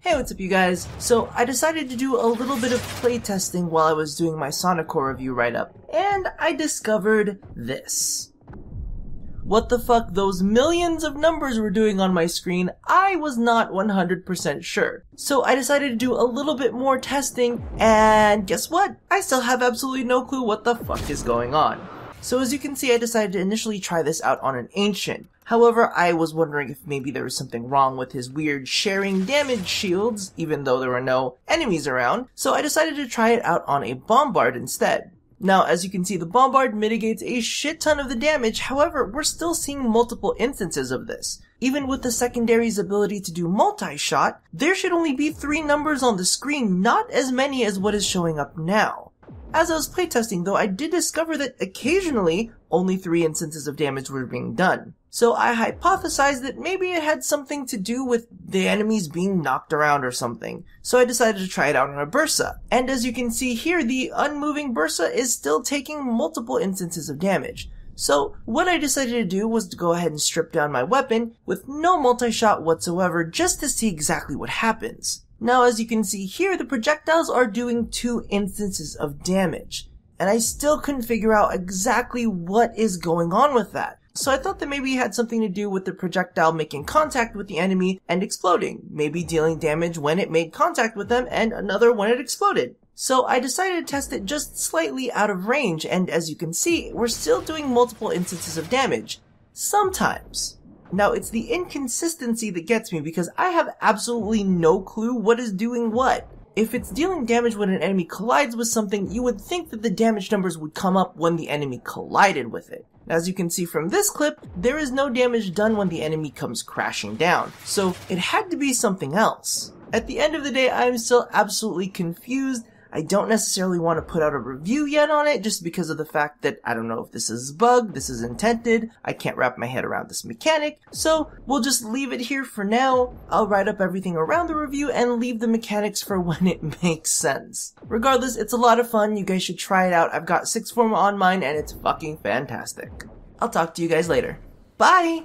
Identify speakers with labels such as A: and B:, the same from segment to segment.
A: Hey, what's up you guys? So I decided to do a little bit of playtesting while I was doing my Sonicor review write-up, and I discovered this. What the fuck those millions of numbers were doing on my screen, I was not 100% sure. So I decided to do a little bit more testing, and guess what? I still have absolutely no clue what the fuck is going on. So as you can see, I decided to initially try this out on an Ancient. However, I was wondering if maybe there was something wrong with his weird sharing damage shields, even though there were no enemies around, so I decided to try it out on a Bombard instead. Now, as you can see, the Bombard mitigates a shit ton of the damage, however, we're still seeing multiple instances of this. Even with the secondary's ability to do multi-shot, there should only be 3 numbers on the screen, not as many as what is showing up now. As I was playtesting though, I did discover that occasionally, only 3 instances of damage were being done. So I hypothesized that maybe it had something to do with the enemies being knocked around or something. So I decided to try it out on a Bursa. And as you can see here, the unmoving Bursa is still taking multiple instances of damage. So what I decided to do was to go ahead and strip down my weapon with no multi-shot whatsoever just to see exactly what happens. Now as you can see here, the projectiles are doing 2 instances of damage. And I still couldn't figure out exactly what is going on with that. So I thought that maybe it had something to do with the projectile making contact with the enemy and exploding, maybe dealing damage when it made contact with them and another when it exploded. So I decided to test it just slightly out of range, and as you can see, we're still doing multiple instances of damage. Sometimes. Now it's the inconsistency that gets me because I have absolutely no clue what is doing what. If it's dealing damage when an enemy collides with something, you would think that the damage numbers would come up when the enemy collided with it. As you can see from this clip, there is no damage done when the enemy comes crashing down, so it had to be something else. At the end of the day, I am still absolutely confused. I don't necessarily want to put out a review yet on it just because of the fact that I don't know if this is a bug, this is intended, I can't wrap my head around this mechanic, so we'll just leave it here for now. I'll write up everything around the review and leave the mechanics for when it makes sense. Regardless, it's a lot of fun, you guys should try it out. I've got 6th form on mine and it's fucking fantastic. I'll talk to you guys later. Bye!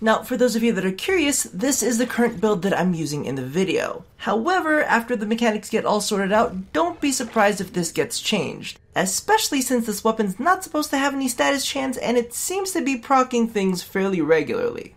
A: Now, for those of you that are curious, this is the current build that I'm using in the video. However, after the mechanics get all sorted out, don't be surprised if this gets changed. Especially since this weapon's not supposed to have any status chance and it seems to be proccing things fairly regularly.